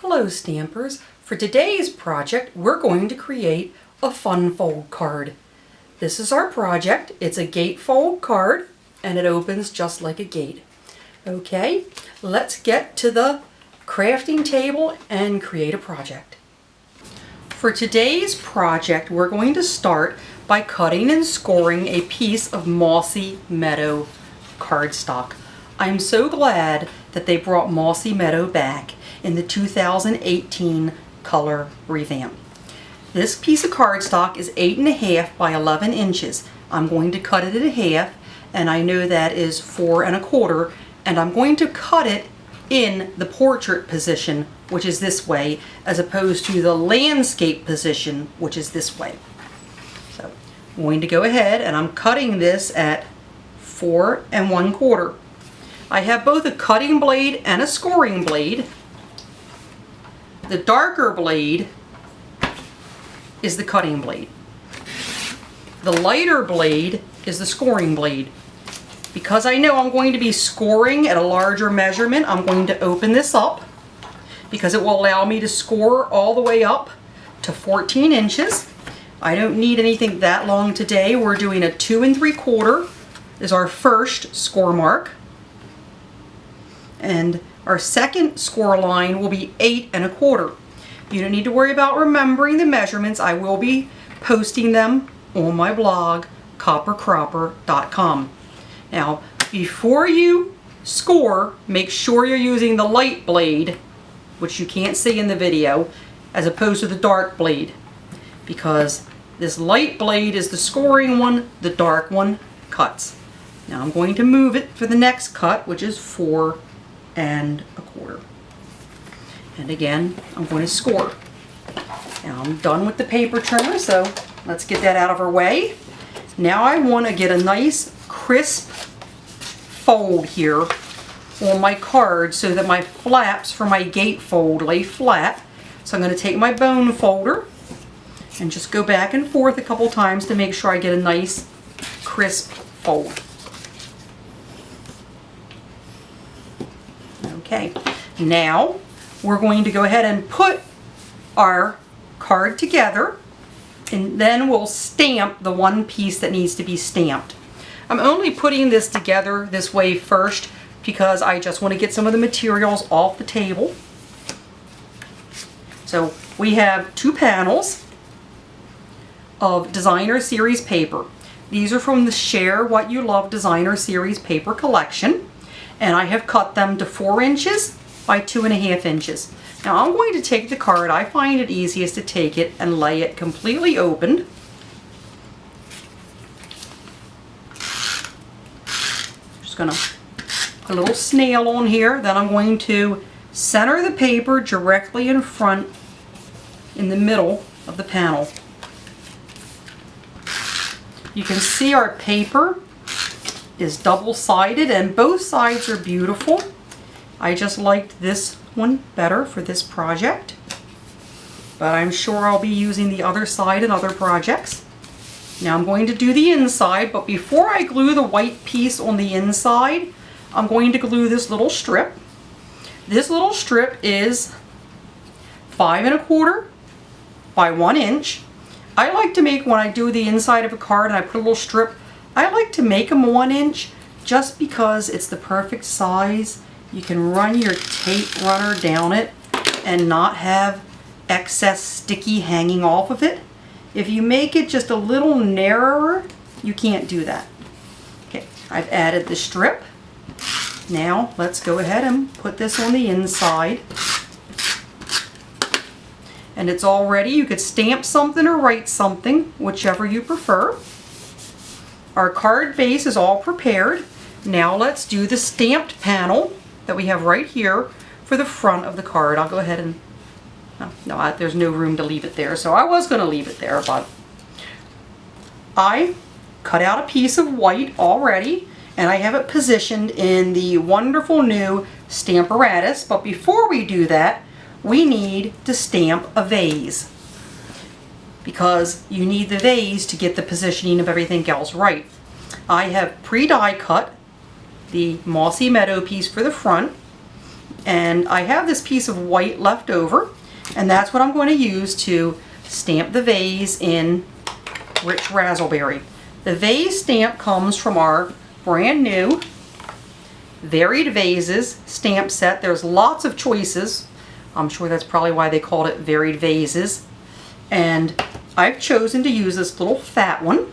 Hello Stampers! For today's project we're going to create a fun fold card. This is our project. It's a gatefold card and it opens just like a gate. Okay, let's get to the crafting table and create a project. For today's project we're going to start by cutting and scoring a piece of Mossy Meadow cardstock. I'm so glad that they brought Mossy Meadow back in the 2018 color revamp. This piece of cardstock is 8.5 by 11 inches. I'm going to cut it in half, and I know that is 4 1/4, and I'm going to cut it in the portrait position, which is this way, as opposed to the landscape position, which is this way. So I'm going to go ahead and I'm cutting this at 4 1/4. I have both a cutting blade and a scoring blade. The darker blade is the cutting blade. The lighter blade is the scoring blade. Because I know I'm going to be scoring at a larger measurement, I'm going to open this up because it will allow me to score all the way up to 14 inches. I don't need anything that long today. We're doing a 2 3/4 is our first score mark. And our second score line will be 8 1/4. You don't need to worry about remembering the measurements. I will be posting them on my blog, CopperCropper.com. Now, before you score, make sure you're using the light blade, which you can't see in the video, as opposed to the dark blade. Because this light blade is the scoring one, the dark one cuts. Now I'm going to move it for the next cut, which is 4 1/4. And again, I'm going to score. Now I'm done with the paper trimmer, so let's get that out of our way. Now I want to get a nice crisp fold here on my card so that my flaps for my gatefold lay flat. So I'm going to take my bone folder and just go back and forth a couple times to make sure I get a nice crisp fold. Okay, now we're going to go ahead and put our card together, and then we'll stamp the one piece that needs to be stamped. I'm only putting this together this way first because I just want to get some of the materials off the table. So we have 2 panels of Designer Series paper. These are from the Share What You Love Designer Series paper collection, and I have cut them to 4 inches by 2.5 inches. Now I'm going to take the card. I find it easiest to take it and lay it completely open. Just going to put a little snail on here. Then I'm going to center the paper directly in front in the middle of the panel. You can see our paper is double-sided and both sides are beautiful. I just liked this one better for this project, but I'm sure I'll be using the other side in other projects. Now I'm going to do the inside, but before I glue the white piece on the inside, I'm going to glue this little strip. This little strip is 5 1/4 by 1 inch. I like to make, when I do the inside of a card and I put a little strip, I like to make them 1 inch just because it's the perfect size. You can run your tape runner down it and not have excess sticky hanging off of it. If you make it just a little narrower, you can't do that. Okay, I've added the strip. Now let's go ahead and put this on the inside. And it's all ready. You could stamp something or write something, whichever you prefer. Our card base is all prepared. Now let's do the stamped panel that we have right here for the front of the card. I'll go ahead and, no, there's no room to leave it there, so I was going to leave it there, but I cut out a piece of white already, and I have it positioned in the wonderful new Stamparatus. But before we do that, we need to stamp a vase, because you need the vase to get the positioning of everything else right. I have pre-die cut the Mossy Meadow piece for the front, And I have this piece of white left over, and that's what I'm going to use to stamp the vase in Rich Razzleberry. The vase stamp comes from our brand new Varied Vases stamp set. There's lots of choices. I'm sure that's probably why they called it Varied Vases. And I've chosen to use this little fat one,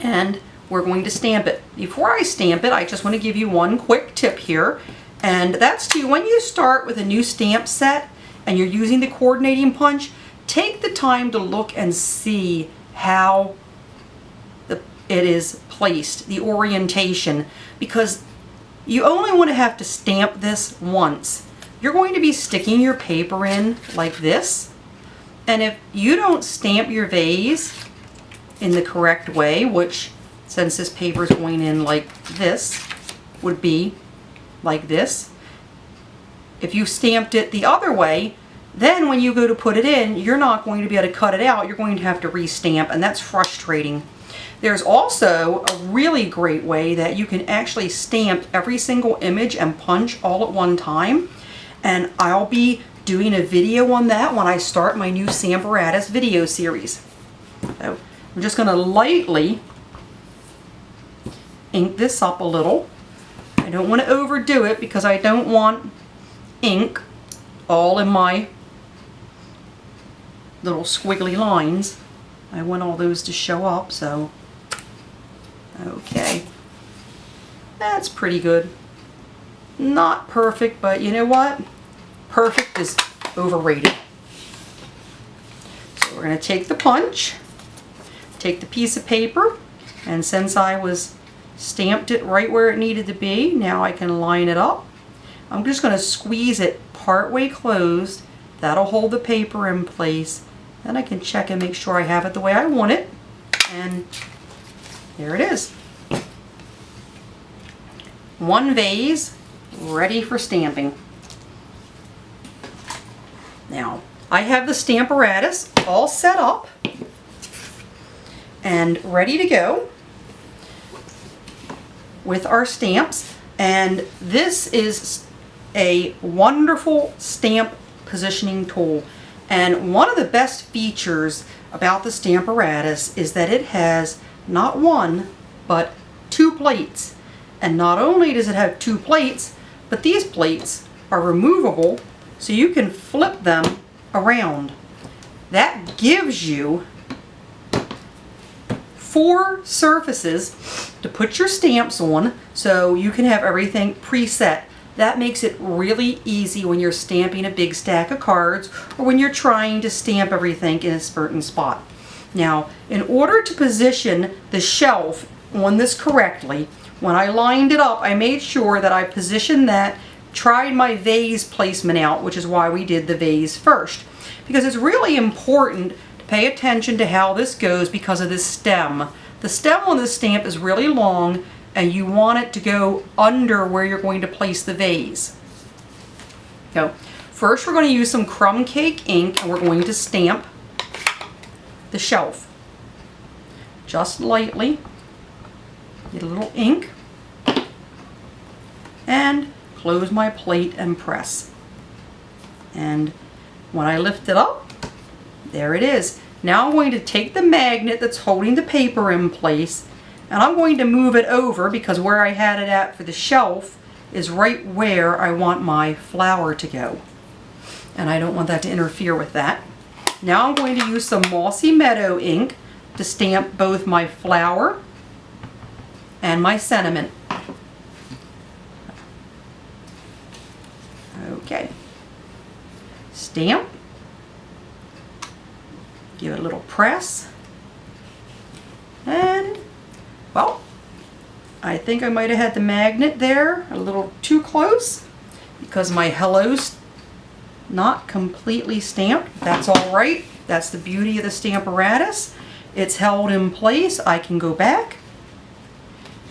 and we're going to stamp it. Before I stamp it, I just want to give you one quick tip here, and that's to, when you start with a new stamp set and you're using the coordinating punch, take the time to look and see how it is placed, the orientation, because you only want to have to stamp this once. You're going to be sticking your paper in like this, and if you don't stamp your vase in the correct way, which, since this paper is going in like this, would be like this. If you stamped it the other way, then when you go to put it in, you're not going to be able to cut it out. You're going to have to re-stamp, and that's frustrating. There's also a really great way that you can actually stamp every single image and punch all at one time, and I'll be doing a video on that when I start my new Stamparatus video series. So I'm just going to lightly ink this up a little. I don't want to overdo it because I don't want ink all in my little squiggly lines. I want all those to show up, so okay. That's pretty good. Not perfect, but you know what? Perfect is overrated. So we're going to take the punch, take the piece of paper, and since I was stamped it right where it needed to be, now I can line it up. I'm just going to squeeze it partway closed. That'll hold the paper in place. Then I can check and make sure I have it the way I want it. And there it is. One vase ready for stamping. Now, I have the Stamparatus all set up and ready to go with our stamps, and this is a wonderful stamp positioning tool. And one of the best features about the Stamparatus is that it has not one but two plates. And not only does it have two plates, but these plates are removable, so you can flip them around. That gives you 4 surfaces to put your stamps on, so you can have everything preset. That makes it really easy when you're stamping a big stack of cards or when you're trying to stamp everything in a certain spot. Now, in order to position the shelf on this correctly, when I lined it up, I made sure that I positioned that, tried my vase placement out, which is why we did the vase first. Because it's really important to pay attention to how this goes because of this stem. The stem on this stamp is really long, and you want it to go under where you're going to place the vase. So first we're going to use some crumb cake ink, and we're going to stamp the shelf. Just lightly. Get a little ink. And close my plate and press. And when I lift it up, there it is. Now I'm going to take the magnet that's holding the paper in place, and I'm going to move it over because where I had it at for the shelf is right where I want my flower to go. And I don't want that to interfere with that. Now I'm going to use some Mossy Meadow ink to stamp both my flower and my sentiment. Okay. Stamp. Give it a little press. And, well, I think I might have had the magnet there a little too close because my hello's not completely stamped. That's all right. That's the beauty of the Stamparatus. It's held in place. I can go back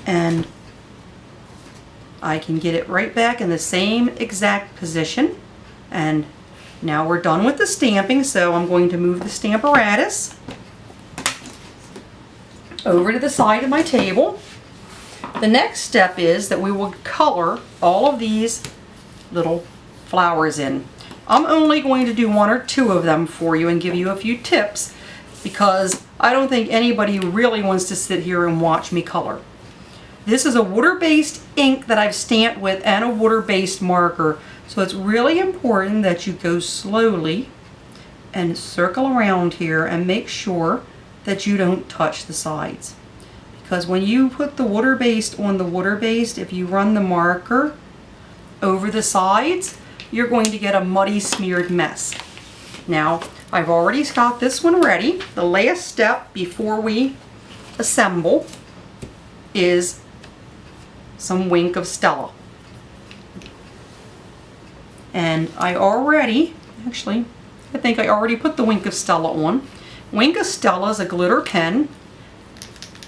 and I can get it right back in the same exact position. And now we're done with the stamping, so I'm going to move the Stamparatus over to the side of my table. The next step is that we will color all of these little flowers in. I'm only going to do 1 or 2 of them for you and give you a few tips, because I don't think anybody really wants to sit here and watch me color. This is a water-based ink that I've stamped with and a water-based marker, so it's really important that you go slowly and circle around here and make sure that you don't touch the sides. Because when you put the water-based on the water-based, if you run the marker over the sides, you're going to get a muddy smeared mess. Now, I've already got this one ready. The last step before we assemble is some Wink of Stella. And I think I already put the Wink of Stella on. Wink of Stella is a glitter pen.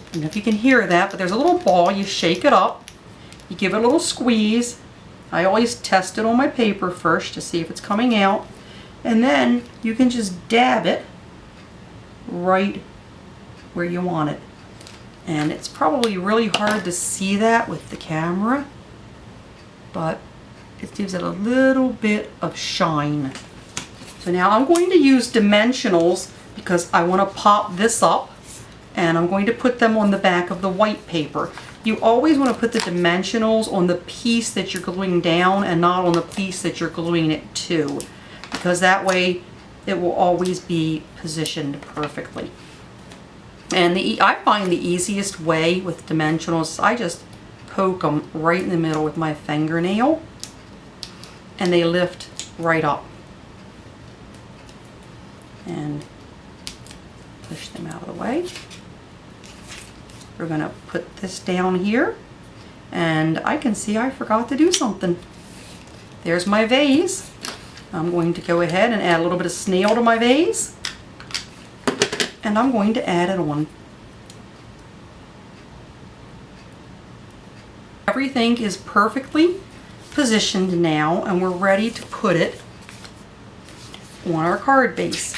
I don't know if you can hear that, but there's a little ball. You shake it up, you give it a little squeeze. I always test it on my paper first to see if it's coming out, and then you can just dab it right where you want it. And it's probably really hard to see that with the camera, but it gives it a little bit of shine. So now I'm going to use dimensionals because I want to pop this up, and I'm going to put them on the back of the white paper. You always want to put the dimensionals on the piece that you're gluing down and not on the piece that you're gluing it to, because that way it will always be positioned perfectly. And I find the easiest way with dimensionals, I just poke them right in the middle with my fingernail and they lift right up. And push them out of the way. We're going to put this down here, and I can see I forgot to do something. There's my vase. I'm going to go ahead and add a little bit of snail to my vase, and I'm going to add it on. Everything is perfectly positioned now, and we're ready to put it on our card base.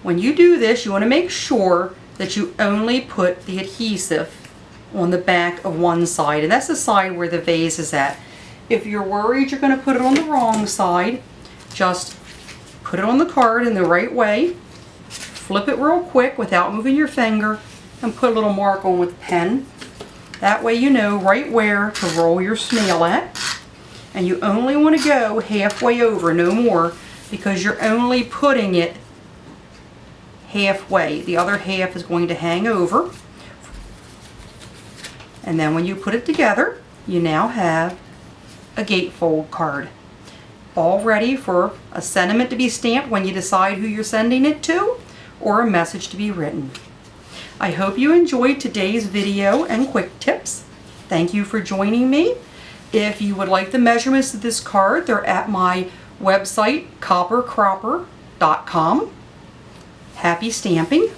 When you do this, you want to make sure that you only put the adhesive on the back of one side, and that's the side where the vase is at. If you're worried you're going to put it on the wrong side, just put it on the card in the right way, flip it real quick without moving your finger, and put a little mark on with a pen. That way you know right where to roll your snail at, and you only want to go halfway over, no more, because you're only putting it halfway. The other half is going to hang over. And then when you put it together, you now have a gatefold card, all ready for a sentiment to be stamped when you decide who you're sending it to, or a message to be written. I hope you enjoyed today's video and quick tips. Thank you for joining me. If you would like the measurements of this card, they're at my website, CopperCropper.com. Happy stamping!